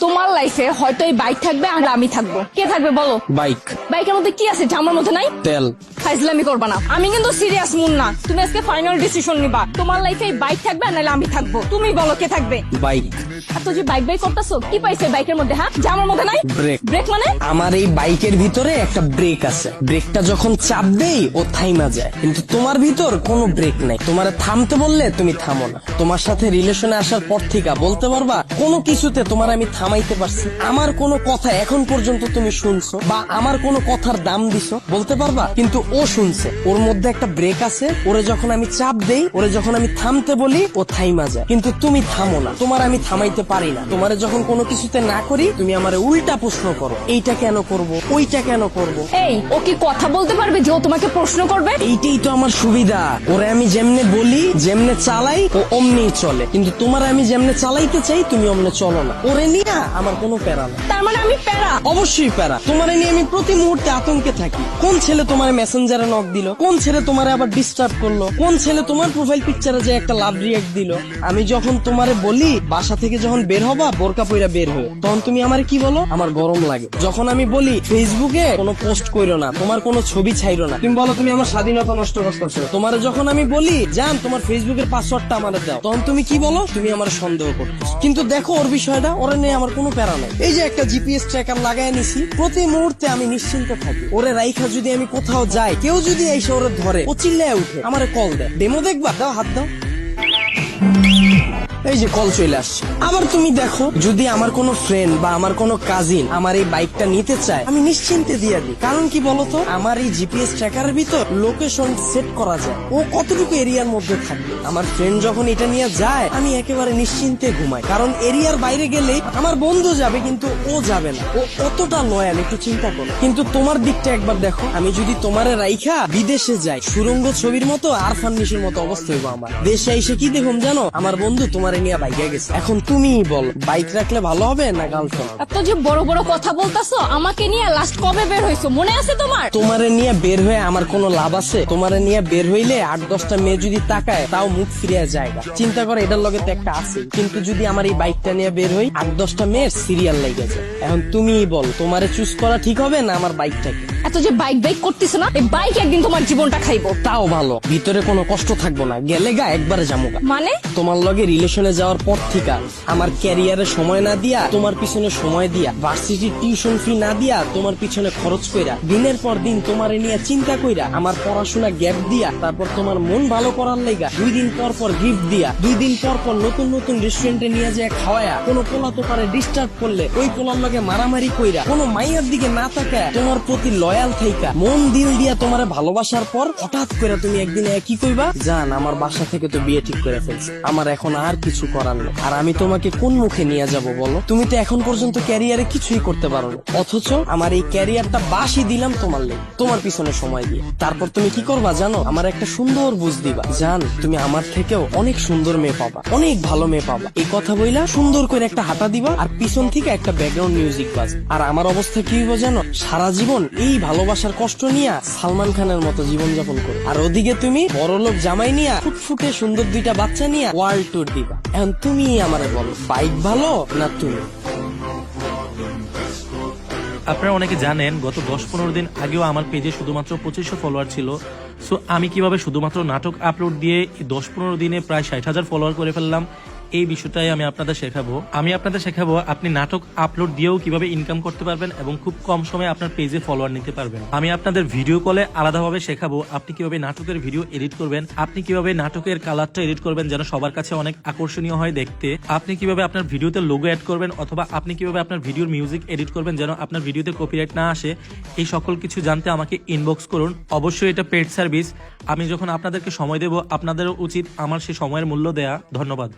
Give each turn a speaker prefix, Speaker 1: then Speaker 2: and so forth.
Speaker 1: তোমার লাইফে হয়তো এই বাইক থাকবে আর আমি থাকবো, কে থাকবে বলো?
Speaker 2: বাইক।
Speaker 1: বাইকের মধ্যে কি আছে যা আমার মধ্যে নাই?
Speaker 2: তেল।
Speaker 1: ফাইজলামি করবা না, আমি কিন্তু সিরিয়াস মুন না। তুমি আজকে ফাইনাল ডিসিশন নিবা, তোমার লাইফে এই বাইক থাকবে নাহলে আমি থাকবো। তুমি বলো কে থাকবে?
Speaker 2: বাইক।
Speaker 1: এত যে বাইক বাইক করতেছো, কি পাইছে বাইকের মধ্যে? হ্যাঁ, যা আমার মধ্যে নাই?
Speaker 2: ব্রেক।
Speaker 1: ব্রেক মানে?
Speaker 2: আমার এই বাইকের ভিতরে একটা ব্রেক আছে, ব্রেকটা যখন চাপ দেই ও থাইমা যায়, কিন্তু তোমার ভিতর কোনো ব্রেক নাই। তোমার থামতে বললে তুমি থামো না। তোমার সাথে রিলেশনে আসার পর থেকে বলতে পারবা কোনো কিছুতে তোমার আমি থামাইতে পারছি? আমার কোনো কথা এখন পর্যন্ত তুমি শুনছো বা আমার কোনো কথার দাম দিছো বলতে পারবা? কিন্তু ও শুনছে, ওর মধ্যে একটা ব্রেক আছে। ওরে যখন আমি চাপ দেই, ওরে যখন আমি থামতে বলি, ও থাইমা যায়, কিন্তু তুমি থামো না। তোমার আমি থামাইতে পারি না। তোমারে যখন কোনো কিছুতে না করি, তুমি আমারে উল্টা প্রশ্ন করো, এইটা কেন করব, ওইটা কেন করব।
Speaker 1: এই, ও কি কথা বলতে পারবে যে ও তোমাকে প্রশ্ন করবে?
Speaker 2: এইটাই তো আমার সুবিধা। ওরে আমি যেমনে বলি, যেমনে চালাই, ও অমনি চলে। কিন্তু তোমার আমি যেমনে চালাইতে চাই, তুমি অমনে চলো না। ওরে নিয়ে আমার কোনো প্যারা না।
Speaker 1: তার মানে আমি প্যারা?
Speaker 2: অবশ্যই প্যারা। তোমারে নিয়ে আমি প্রতি মুহূর্তে আতঙ্কে থাকি। কোন ছেলে তোমার মেসেঞ্জারে নক দিল, কোন ছেলে তোমারে আবার ডিস্টার্ব করলো, কোন ছেলে তোমার প্রোফাইল পিকচারে যে একটা লাভ রিয়েক্ট দিল। আমি যখন তোমারে বলি বাসা থেকে যখন বের হবা বোরকা পইরা বের হয়ে, তখন তুমি আমারে কি বলো? আমার গরম লাগে। যখন আমি বলি ফেসবুকে কোনো পোস্ট কইরো না, তোমার কোনো ছবি ছাইরো না, তুমি বলো তুমি আমার স্বাধীনতা নষ্ট করতেছো। তোমার যখন আমি বলি জান তোমার ফেসবুকের পাসওয়ার্ডটা আমারে দাও, তখন তুমি কি বলো? তুমি আমার সন্দেহ করতেছো। কিন্তু দেখো ওর বিষয়টা, ওরে নিয়ে আমার কোনো প্যারা নাই। এই যে একটা জিপিএস ট্র্যাকার লাগাই নিছি, প্রতি মুহূর্তে আমি নিশ্চিন্ত থাকি। ওরে রাইখা যদি আমি কোথাও যাই, কেউ যদি এসে ওরে ধরে, ও চিল্লায় উঠে আমারে কল দেয়, ডেমো দেখবা, দাও হাত দাও। এই যে কল চলে আসছে। আবার তুমি দেখো যদি আমার কোনো ফ্রেন্ড বা আমার কোনো কাজিন আমার এই বাইকটা নিতে চায়, আমি নিশ্চিন্তে দিয়ে দিই। কারণ কি বলতো, আমার এই জিপিএস ট্র্যাকারের ভিতর লোকেশন সেট করা যায়, ও কতটুকু এরিয়ার মধ্যে থাকবে। আমার ফ্রেন্ড যখন এটা নিয়ে যায়, আমি একেবারে নিশ্চিন্তে ঘুমাই। কারণ এরিয়ার বাইরে গেলে আমার বন্ধু যাবে কিন্তু ও যাবে না। ও কতটা লয়াল একটু চিন্তা করো। কিন্তু তোমার দিকটা একবার দেখো, আমি যদি তোমারে রাইখা বিদেশে যাই, সুরঙ্গ ছবির মতো আর ফান্নিশের মতো অবস্থা হইব আমার। দেশে এসে কি দেখুন জানো, আমার বন্ধু তোমার নিয়ে বাইকে গেছে। এখন তুমিই বল, বাইক রাখলে ভালো হবে না গার্লফ্রেন্ড?
Speaker 1: এত যে বড় বড় কথা বলতাছো, আমাকে নিয়ে লাস্ট কবে বের হইছো মনে আছে তোমার?
Speaker 2: তোমারে নিয়ে বের হয়ে আমার কোনো লাভ আছে? তোমারে নিয়ে বের হইলে 8-10টা মেয়ে যদি তাকায়, তাও মুখ ফিরিয়ে যায়। চিন্তা করে, এটার লগে তো একটা আছে। কিন্তু যদি আমার এই বাইকটা নিয়ে বের হই, 8-10টা মেয়ের সিরিয়াল লেগে যায়। এখন তুমিই বল, তোমারে চুজ করা ঠিক হবে না আমার বাইকটাকে?
Speaker 1: এত যে বাইক বাইক করতেছো না, এই বাইক একদিন তোমার জীবনটা খাইবো।
Speaker 2: তাও ভালো, ভিতরে কোনো কষ্ট থাকবো না, গেলে গা একবারে জামুগা।
Speaker 1: মানে?
Speaker 2: তোমার লগে রিলেশনে যাওয়ার পর থেকে আমার ক্যারিয়ারে সময় না দিয়া, তোমার পিছনে সময় দিয়া, ভার্সিটির টিউশন ফি না দিয়া, তোমার পিছনে খরচ কইরা, দিনের পর দিন তোমারে নিয়ে চিন্তা কইরা, আমার পড়াশোনা গ্যাপ দিয়া, তারপর তোমার মন ভালো করার লাইগা 2 দিন পর পর গিফট দিয়া, 2 দিন পর পর নতুন নতুন রেস্টুরেন্টে নিয়ে যায় খাওয়ায়া, কোনো পোলা তো পারে ডিস্টার্ব করলে ওই পোলার লগে মারামারি কইরা, কোনো মাইয়ার দিকে না তাকায় তোমার প্রতি লয়াল থাইকা, মন দিল দিয়া তোমারে ভালোবাসার পর হঠাৎ করে তুমি একদিন কি কইবা, জান আমার বাসা থেকে তো বিয়ে ঠিক করে ফেলছে, আমার এখন আর কিছু করার নেই। আর আমি তোমাকে কোন মুখে নিয়ে যাব বলো? তুমি তো এখন পর্যন্ত ক্যারিয়ারে কিছুই করতে পারো না, অথচ আমার এই ক্যারিয়ারটা বাসি দিলাম তোমার লেগে, তোমার পিছনে সময় দিয়ে। তারপর তুমি কি করবা জানো? আমার একটা সুন্দর বুঝ দিবা, জান তুমি আমার থেকেও অনেক সুন্দর মেয়ে পাবা, অনেক ভালো মেয়ে পাবা। এই কথা বইলা সুন্দর করে একটা হাঁটা দিবা, আর পিছন থেকে একটা ব্যাকগ্রাউন্ড মিউজিক বাজ। আর আমার অবস্থা কি হইব জানো? সারা জীবন এই ভালোবাসার কষ্ট নিয়ে সালমান খানের মতো জীবন যাপন করো, আর ওদিকে তুমি বড়লোক জামাই নিয়ে ফুটফুটে সুন্দর 2টা বাচ্চা নিয়ে ওয়ার্ল্ড ট্যুর দিবা। এখন তুমি আমারে বলো, বাইক ভালো না তুমি?
Speaker 3: আপনারা অনেকে জানেন গত 10-15 দিন আগেও আমার পেজে শুধুমাত্র 2500 ফলোয়ার ছিল। সো আমি কিভাবে শুধুমাত্র নাটক আপলোড দিয়ে 10-15 দিনে প্রায় 60,000 ফলোয়ার করে ফেললাম, এই বিষয়টাই আমি আপনাদের শেখাবো। আপনি নাটক আপলোড দিয়েও কিভাবে ইনকাম করতে পারবেন এবং খুব কম সময়ে আপনার পেজে ফলোয়ার নিতে পারবেন। আমি আপনাদের ভিডিও কলে আলাদাভাবে শেখাবো আপনি কিভাবে নাটকের ভিডিও এডিট করবেন, আপনি কিভাবে নাটকের কালারটা এডিট করবেন যেন সবার কাছে অনেক আকর্ষণীয় হয় দেখতে, আপনি কিভাবে আপনার ভিডিওতে লোগো অ্যাড করবেন, অথবা আপনি কিভাবে আপনার ভিডিওর মিউজিক এডিট করবেন যেন আপনার ভিডিওতে কপিরাইট না আসে। এই সকল কিছু জানতে আমাকে ইনবক্স করুন। অবশ্যই এটা পেড সার্ভিস। আমি যখন আপনাদেরকে সময় দেব, আপনাদেরও উচিত আমার সেই সময়ের মূল্য দেয়া। ধন্যবাদ।